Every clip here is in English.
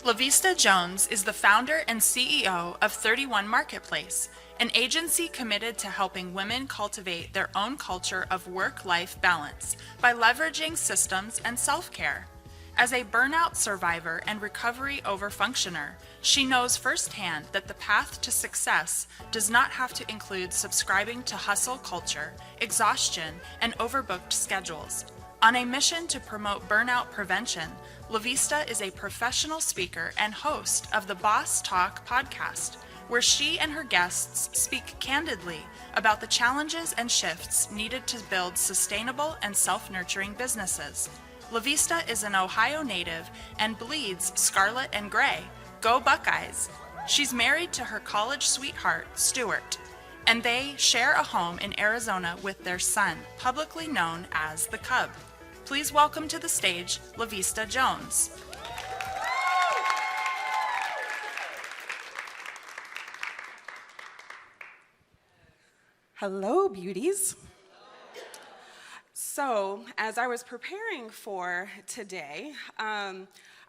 Lavista Jones is the founder and CEO of 31 Marketplace, an agency committed to helping women cultivate their own culture of work-life balance by leveraging systems and self-care. As a burnout survivor and recovery overfunctioner, she knows firsthand that the path to success does not have to include subscribing to hustle culture, exhaustion, and overbooked schedules. On a mission to promote burnout prevention, Lavista is a professional speaker and host of the Boss Talk podcast, where she and her guests speak candidly about the challenges and shifts needed to build sustainable and self-nurturing businesses. Lavista is an Ohio native and bleeds scarlet and gray. Go Buckeyes! She's married to her college sweetheart, Stuart, and they share a home in Arizona with their son, publicly known as the Cub. Please welcome to the stage, Lavista Jones. Hello, beauties. So, as I was preparing for today, I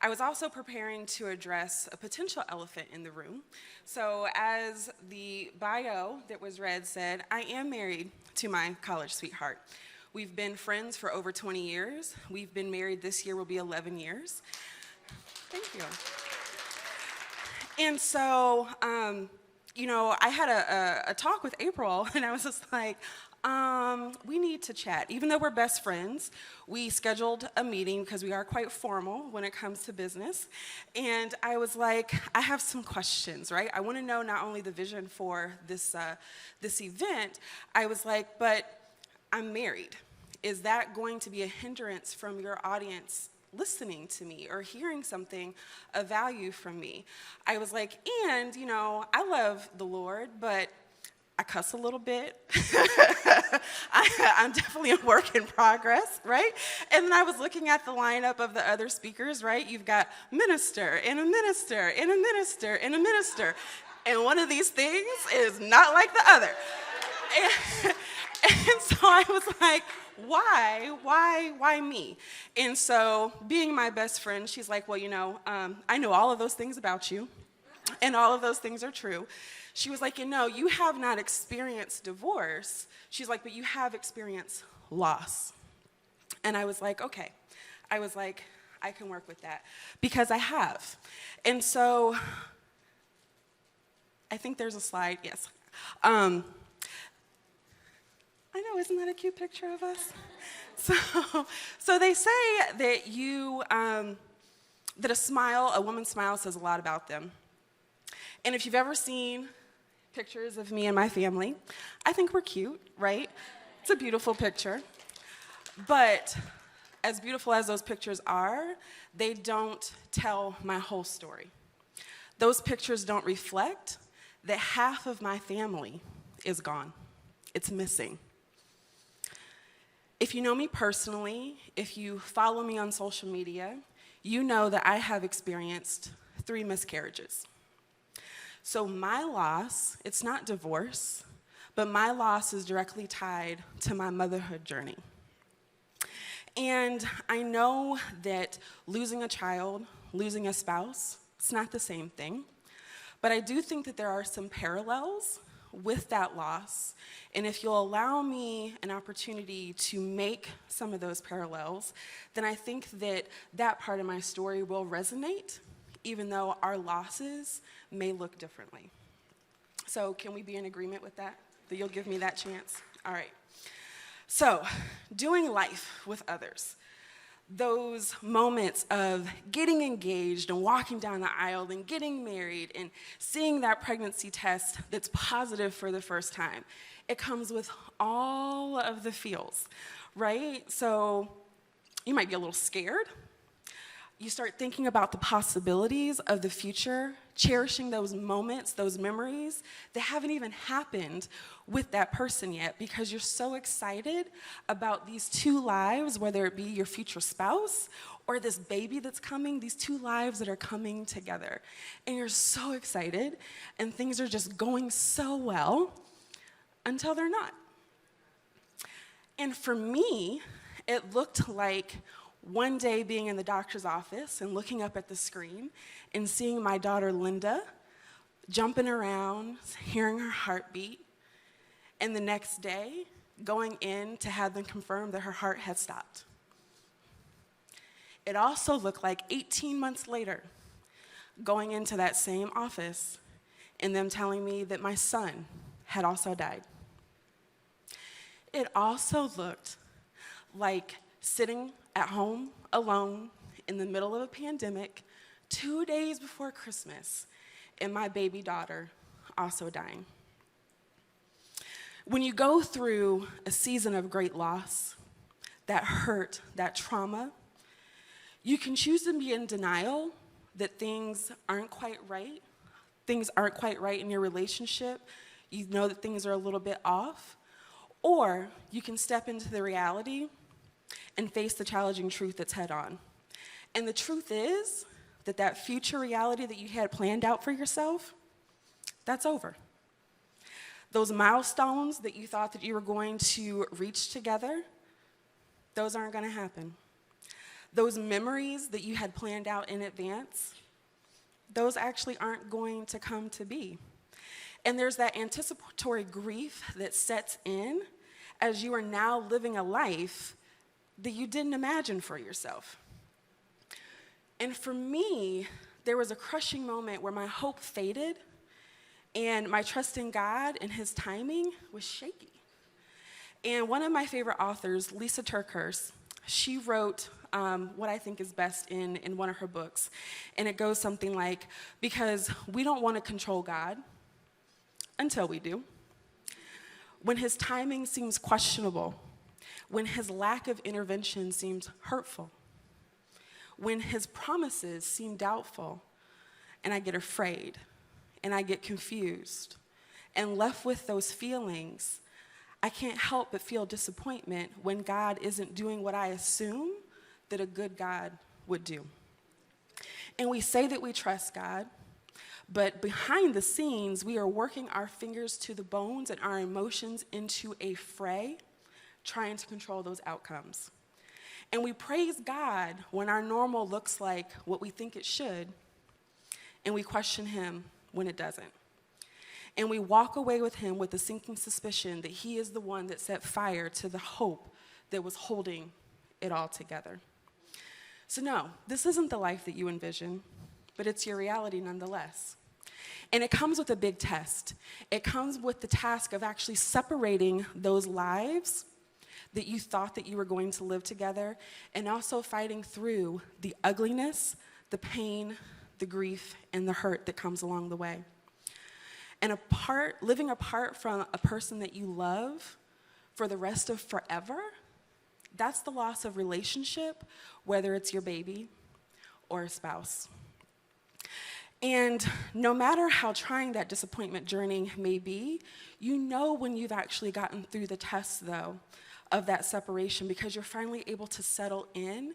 was also preparing to address a potential elephant in the room. So, as the bio that was read said, I am married to my college sweetheart. We've been friends for over 20 years. We've been married this year will be 11 years. Thank you. And so, I had a talk with April, and I was just like, we need to chat. Even though we're best friends, we scheduled a meeting because we are quite formal when it comes to business. And I was like, I have some questions, right? I want to know not only the vision for this event, I was like, but I'm married. Is that going to be a hindrance from your audience listening to me or hearing something of value from me? I was like, and, I love the Lord, but I cuss a little bit. I'm definitely a work in progress, right? And then I was looking at the lineup of the other speakers, right? You've got minister and a minister and a minister and a minister. And one of these things is not like the other. And so I was like, why me? And so being my best friend, she's like, well, I know all of those things about you, and all of those things are true. She was like, you have not experienced divorce. She's like, but you have experienced loss. And I was like, okay. I was like, I can work with that because I have. And so I think there's a slide, yes. I know, isn't that a cute picture of us? So they say that that a woman's smile says a lot about them. And if you've ever seen pictures of me and my family, I think we're cute, right? It's a beautiful picture. But as beautiful as those pictures are, they don't tell my whole story. Those pictures don't reflect that half of my family is gone. It's missing. If you know me personally, if you follow me on social media, you know that I have experienced 3 miscarriages. So my loss, it's not divorce, but my loss is directly tied to my motherhood journey. And I know that losing a child, losing a spouse, it's not the same thing. But I do think that there are some parallels with that loss. And if you'll allow me an opportunity to make some of those parallels, then I think that that part of my story will resonate, even though our losses may look differently. So can we be in agreement with that? That you'll give me that chance? All right. So, doing life with others. Those moments of getting engaged and walking down the aisle and getting married and seeing that pregnancy test that's positive for the first time. It comes with all of the feels, right? So you might be a little scared. You start thinking about the possibilities of the future, cherishing those moments, those memories that haven't even happened with that person yet because you're so excited about these 2 lives, whether it be your future spouse or this baby that's coming, these 2 lives that are coming together. And you're so excited, and things are just going so well until they're not. And for me, it looked like one day being in the doctor's office and looking up at the screen and seeing my daughter Linda jumping around, hearing her heartbeat, and the next day going in to have them confirm that her heart had stopped. It also looked like 18 months later, going into that same office and them telling me that my son had also died. It also looked like sitting at home alone in the middle of a pandemic 2 days before Christmas and my baby daughter also dying. When you go through a season of great loss, that hurt, that trauma, you can choose to be in denial that things aren't quite right. Things aren't quite right in your relationship. You know that things are a little bit off. Or you can step into the reality and face the challenging truth that's head on. And the truth is that that future reality that you had planned out for yourself, that's over. Those milestones that you thought that you were going to reach together, those aren't going to happen. Those memories that you had planned out in advance, those actually aren't going to come to be. And there's that anticipatory grief that sets in as you are now living a life that you didn't imagine for yourself. And for me, there was a crushing moment where my hope faded and my trust in God and his timing was shaky. And one of my favorite authors, Lisa Turkhurst, she wrote what I think is best in one of her books. And it goes something like, because we don't want to control God until we do. When his timing seems questionable, when his lack of intervention seems hurtful, when his promises seem doubtful, and I get afraid, and I get confused, and left with those feelings, I can't help but feel disappointment when God isn't doing what I assume that a good God would do. And we say that we trust God, but behind the scenes, we are working our fingers to the bones and our emotions into a fray, trying to control those outcomes. And we praise God when our normal looks like what we think it should, and we question him when it doesn't. And we walk away with him with the sinking suspicion that he is the one that set fire to the hope that was holding it all together. So no, this isn't the life that you envision, but it's your reality nonetheless. And it comes with a big test. It comes with the task of actually separating those lives that you thought that you were going to live together, and also fighting through the ugliness, the pain, the grief, and the hurt that comes along the way. And living apart from a person that you love for the rest of forever, that's the loss of relationship, whether it's your baby or a spouse. And no matter how trying that disappointment journey may be, you know when you've actually gotten through the test, though, of that separation, because you're finally able to settle in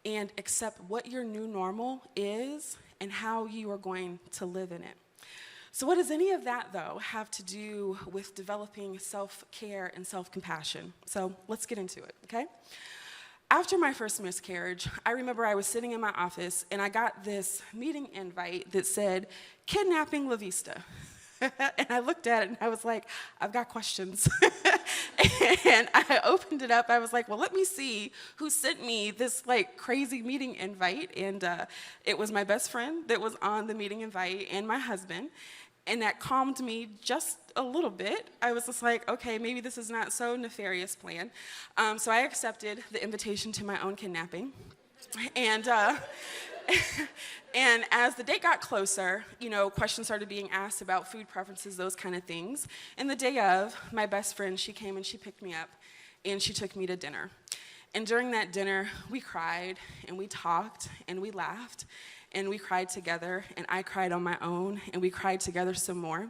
and accept what your new normal is and how you are going to live in it. So what does any of that, though, have to do with developing self-care and self-compassion? So let's get into it, okay? After my first miscarriage, I remember I was sitting in my office and I got this meeting invite that said, "Kidnapping La Vista." And I looked at it and I was like, I've got questions. And I opened it up. I was like, well, let me see who sent me this like crazy meeting invite. And it was my best friend that was on the meeting invite and my husband. And that calmed me just a little bit. I was just like, okay, maybe this is not so nefarious plan. So I accepted the invitation to my own kidnapping. And and as the date got closer, you know, questions started being asked about food preferences, those kind of things. And the day of, my best friend, she came and she picked me up and she took me to dinner. And during that dinner, we cried and we talked and we laughed and we cried together, and I cried on my own and we cried together some more.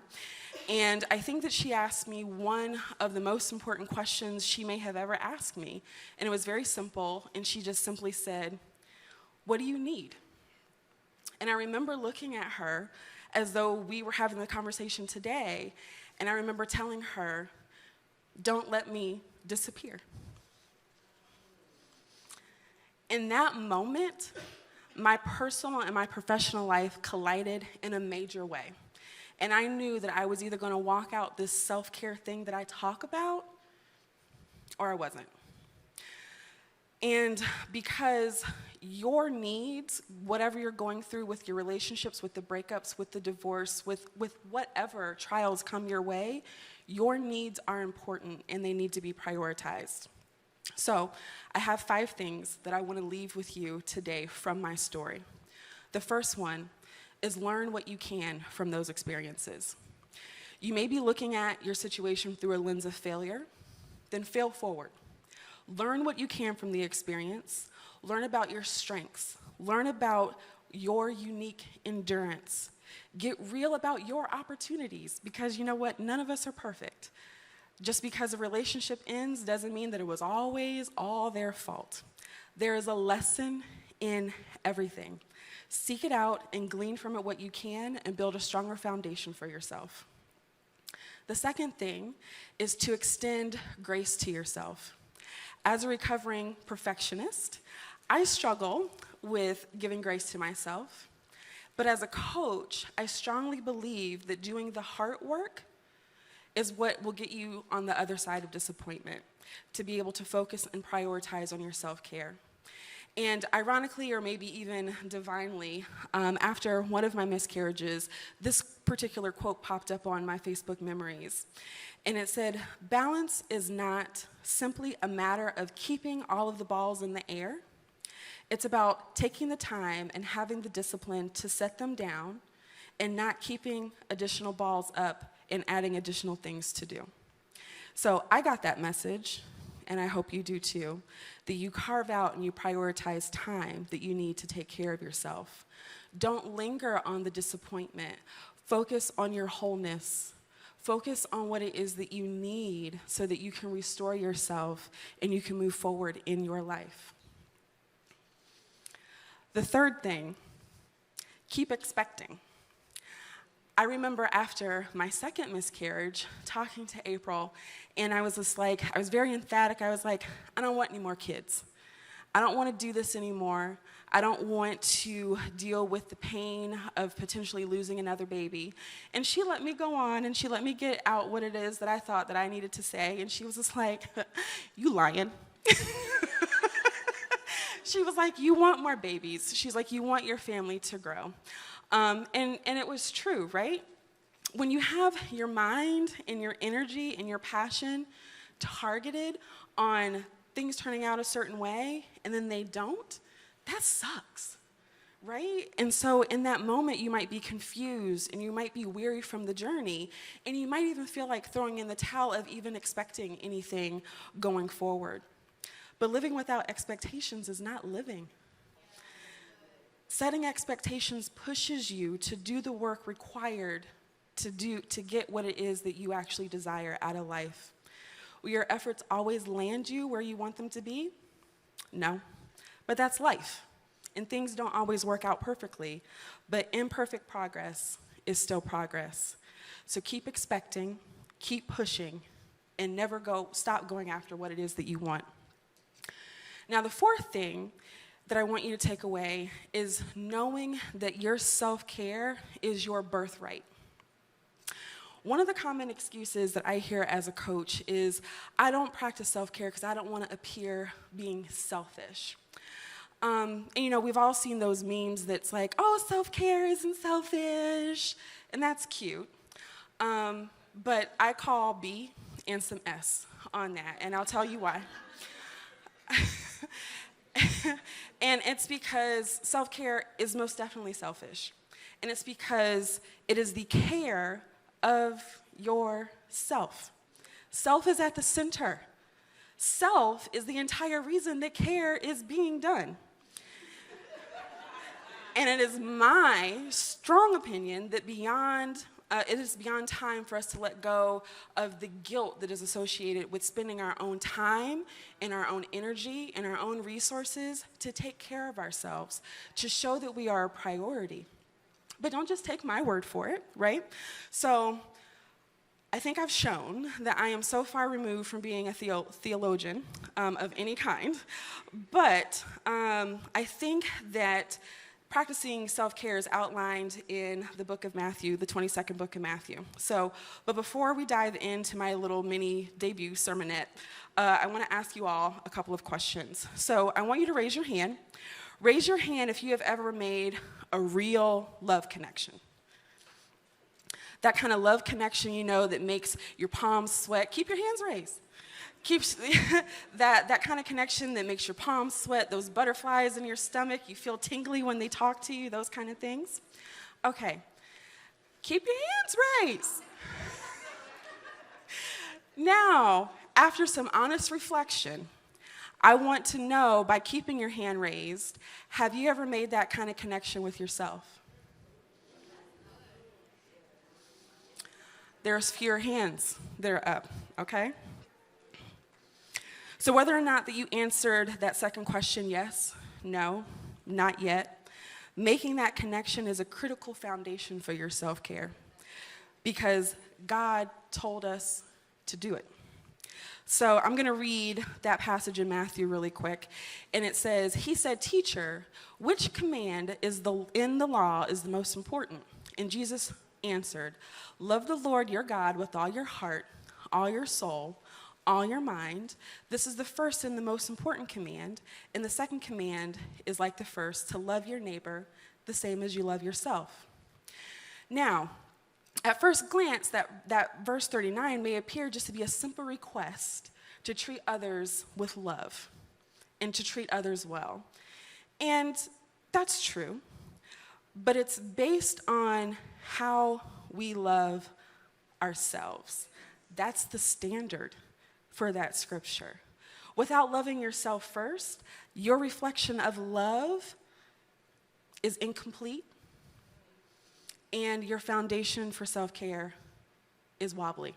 And I think that she asked me one of the most important questions she may have ever asked me. And it was very simple, and she just simply said, "What do you need?" And I remember looking at her as though we were having the conversation today, and I remember telling her, "Don't let me disappear." In that moment, my personal and my professional life collided in a major way. And I knew that I was either going to walk out this self-care thing that I talk about, or I wasn't. And because your needs, whatever you're going through with your relationships, with the breakups, with the divorce, with whatever trials come your way, your needs are important and they need to be prioritized. So I have 5 things that I want to leave with you today from my story. The first one is learn what you can from those experiences. You may be looking at your situation through a lens of failure, then fail forward. Learn what you can from the experience. Learn about your strengths. Learn about your unique endurance. Get real about your opportunities, because you know what? None of us are perfect. Just because a relationship ends doesn't mean that it was always all their fault. There is a lesson in everything. Seek it out and glean from it what you can and build a stronger foundation for yourself. The second thing is to extend grace to yourself. As a recovering perfectionist, I struggle with giving grace to myself. But as a coach, I strongly believe that doing the hard work is what will get you on the other side of disappointment, to be able to focus and prioritize on your self-care. And ironically, or maybe even divinely, after one of my miscarriages, this particular quote popped up on my Facebook memories. And it said, "Balance is not simply a matter of keeping all of the balls in the air. It's about taking the time and having the discipline to set them down and not keeping additional balls up and adding additional things to do." So I got that message, and I hope you do too, that you carve out and you prioritize time that you need to take care of yourself. Don't linger on the disappointment. Focus on your wholeness. Focus on what it is that you need so that you can restore yourself and you can move forward in your life. The third thing, keep expecting. I remember after my second miscarriage, talking to April, and I was just like, I was very emphatic. I was like, I don't want any more kids. I don't want to do this anymore. I don't want to deal with the pain of potentially losing another baby. And she let me go on, and she let me get out what it is that I thought that I needed to say, and she was just like, you lying. She was like, you want more babies. She's like, you want your family to grow. And it was true, right? When you have your mind and your energy and your passion targeted on things turning out a certain way and then they don't, that sucks, right? And so in that moment, you might be confused and you might be weary from the journey, and you might even feel like throwing in the towel of even expecting anything going forward. But living without expectations is not living. Setting expectations pushes you to do the work required to get what it is that you actually desire out of life. Will your efforts always land you where you want them to be? No, but that's life. And things don't always work out perfectly, but imperfect progress is still progress. So keep expecting, keep pushing, and never stop going after what it is that you want. Now, the fourth thing that I want you to take away is knowing that your self-care is your birthright. One of the common excuses that I hear as a coach is, I don't practice self-care because I don't want to appear being selfish. And we've all seen those memes that's like, oh, self-care isn't selfish, and that's cute. But I call B and some S on that, and I'll tell you why. And it's because self-care is most definitely selfish. And it's because it is the care of yourself. Self is at the center. Self is the entire reason that care is being done. And it is my strong opinion that it is beyond time for us to let go of the guilt that is associated with spending our own time and our own energy and our own resources to take care of ourselves, to show that we are a priority. But don't just take my word for it, right? So I think I've shown that I am so far removed from being a theologian of any kind, but I think that practicing self-care is outlined in the book of Matthew, the 22nd book of Matthew. But before we dive into my little mini debut sermonette, I want to ask you all a couple of questions. So I want you to raise your hand. Raise your hand if you have ever made a real love connection. That kind of love connection, that makes your palms sweat. Keep your hands raised. Keeps that kind of connection that makes your palms sweat, those butterflies in your stomach, you feel tingly when they talk to you, those kind of things. Okay, keep your hands raised. Now, after some honest reflection, I want to know, by keeping your hand raised, have you ever made that kind of connection with yourself? There's fewer hands that are up, okay? So whether or not that you answered that second question, yes, no, not yet, making that connection is a critical foundation for your self-care because God told us to do it. So I'm going to read that passage in Matthew really quick, and it says, he said, "Teacher, which command in the law is the most important?" And Jesus answered, "Love the Lord your God with all your heart, all your soul, all your mind. This is the first and the most important command. And the second command is like the first, to love your neighbor the same as you love yourself." Now, at first glance, that verse 39 may appear just to be a simple request to treat others with love and to treat others well. And that's true, but it's based on how we love ourselves. That's the standard for that scripture. Without loving yourself first, your reflection of love is incomplete, and your foundation for self-care is wobbly.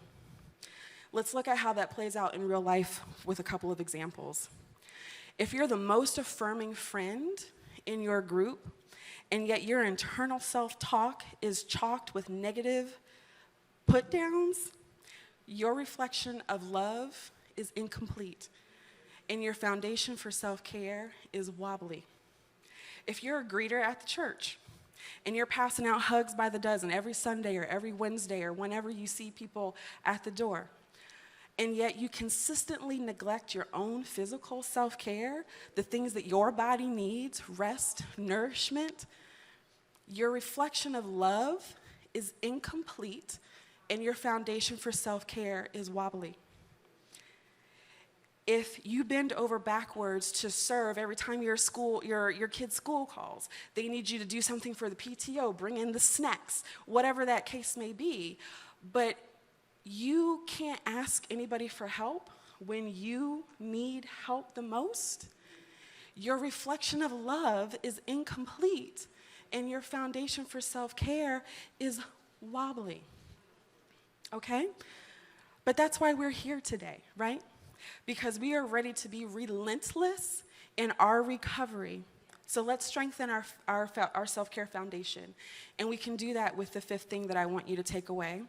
Let's look at how that plays out in real life with a couple of examples. If you're the most affirming friend in your group, and yet your internal self-talk is chalked with negative put-downs, your reflection of love is incomplete, and your foundation for self-care is wobbly. If you're a greeter at the church, and you're passing out hugs by the dozen every Sunday or every Wednesday or whenever you see people at the door, and yet you consistently neglect your own physical self-care, the things that your body needs, rest, nourishment, your reflection of love is incomplete, and your foundation for self-care is wobbly. If you bend over backwards to serve every time your kid's school calls, they need you to do something for the PTO, bring in the snacks, whatever that case may be, but you can't ask anybody for help when you need help the most, your reflection of love is incomplete, and your foundation for self-care is wobbly. Okay? But that's why we're here today, right? Because we are ready to be relentless in our recovery. So let's strengthen our self-care foundation. And we can do that with the fifth thing that I want you to take away.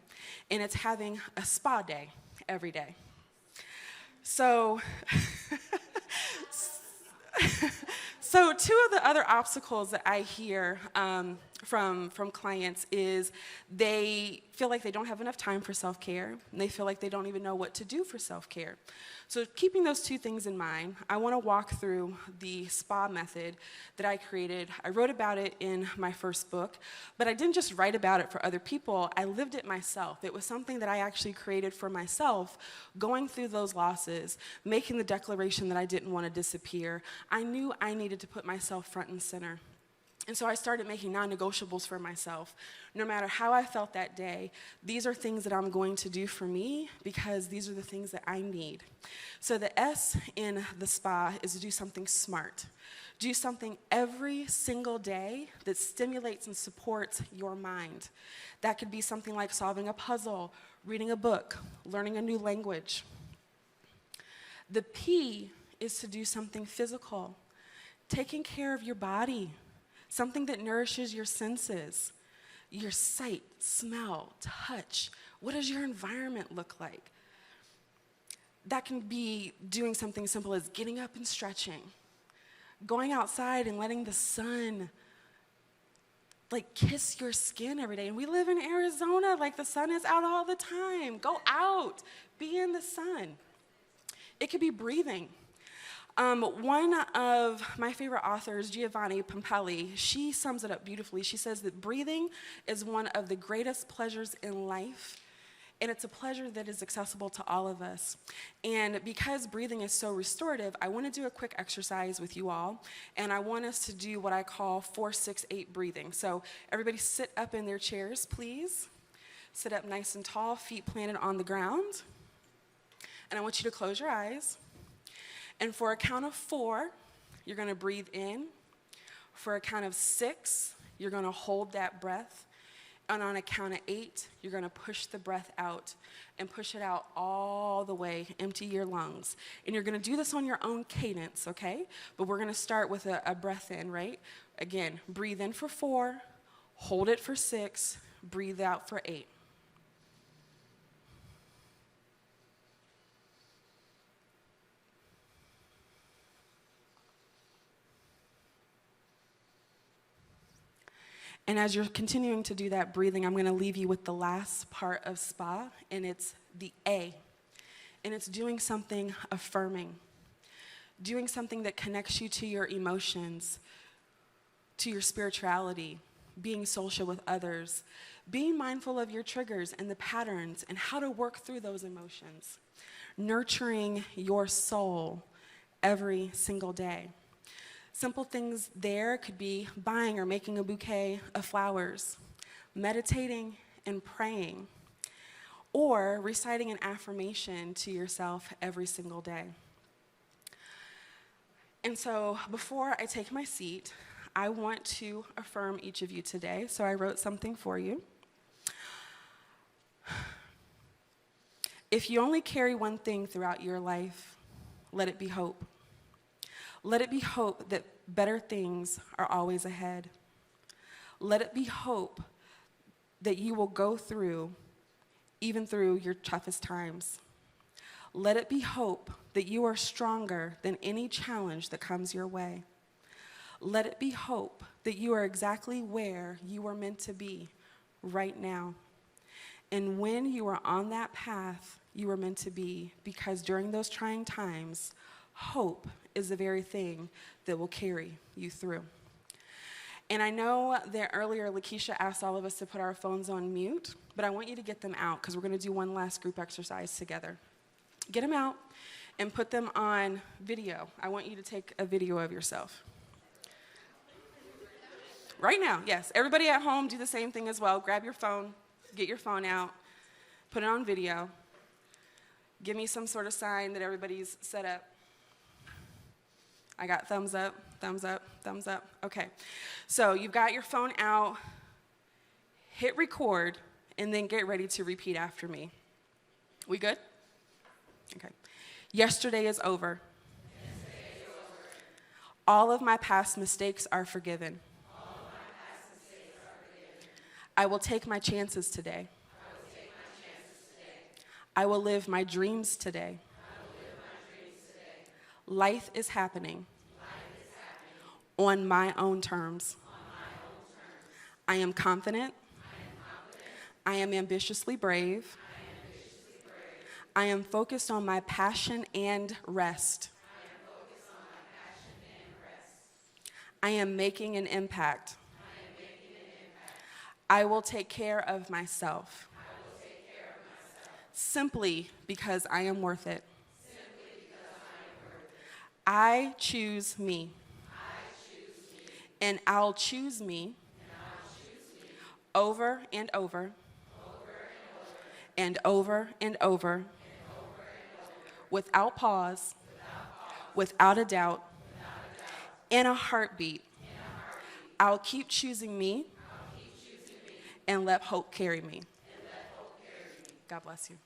And it's having a spa day every day. So, so two of the other obstacles that I hear from clients is they feel like they don't have enough time for self-care, and they feel like they don't even know what to do for self-care. So keeping those two things in mind, I want to walk through the spa method that I created. I wrote about it in my first book, but I didn't just write about it for other people. I lived it myself. It was something that I actually created for myself, going through those losses, making the declaration that I didn't want to disappear. I knew I needed to put myself front and center. And so I started making non-negotiables for myself. No matter how I felt that day, these are things that I'm going to do for me because these are the things that I need. So the S in the spa is to do something smart. Do something every single day that stimulates and supports your mind. That could be something like solving a puzzle, reading a book, learning a new language. The P is to do something physical, taking care of your body. Something that nourishes your senses, your sight, smell, touch, What does your environment look like? That can be doing something simple as getting up and stretching, going outside and letting the sun kiss your skin every day. And we live in Arizona, the sun is out all the time. Go out, be in the sun. It could be breathing. One of my favorite authors, Giovanni Pampelli, she sums it up beautifully. She says that breathing is one of the greatest pleasures in life, and it's a pleasure that is accessible to all of us. And because breathing is so restorative, I want to do a quick exercise with you all, and I want us to do what I call 4-6-8 breathing. So everybody sit up in their chairs, please. Sit up nice and tall, feet planted on the ground. And I want you to close your eyes. And for a count of 4, you're going to breathe in. For a count of 6, you're going to hold that breath. And on a count of 8, you're going to push the breath out and push it out all the way, empty your lungs. And you're going to do this on your own cadence, okay? But we're going to start with a breath in, right? Again, breathe in for 4, hold it for 6, breathe out for 8. And as you're continuing to do that breathing, I'm going to leave you with the last part of SPA, and it's the A. And it's doing something affirming, doing something that connects you to your emotions, to your spirituality, being social with others, being mindful of your triggers and the patterns and how to work through those emotions, nurturing your soul every single day. Simple things there could be buying or making a bouquet of flowers, meditating and praying, or reciting an affirmation to yourself every single day. And so before I take my seat, I want to affirm each of you today. So I wrote something for you. If you only carry one thing throughout your life, let it be hope. Let it be hope that better things are always ahead. Let it be hope that you will go through, even through your toughest times. Let it be hope that you are stronger than any challenge that comes your way. Let it be hope that you are exactly where you are meant to be right now. And when you are on that path, you are meant to be, because during those trying times, hope is the very thing that will carry you through. And I know that earlier Lakeisha asked all of us to put our phones on mute, but I want you to get them out because we're going to do one last group exercise together. Get them out and put them on video. I want you to take a video of yourself. Right now, yes. Everybody at home, do the same thing as well. Grab your phone, get your phone out, put it on video. Give me some sort of sign that everybody's set up. I got thumbs up, thumbs up, thumbs up. Okay, so you've got your phone out, hit record, and then get ready to repeat after me. We good? Okay. Yesterday is over. Yesterday is over. All of my past mistakes are forgiven. All of my past mistakes are forgiven. I will take my chances today. I will take my chances today. I will live my dreams today. Life is happening on my own terms. I am confident. I am ambitiously brave. I am focused on my passion and rest. I am making an impact. I will take care of myself. Simply because I am worth it. I choose me. And I'll choose me over and over and over and over without pause, without a doubt, in a heartbeat. I'll keep choosing me and let hope carry me. God bless you.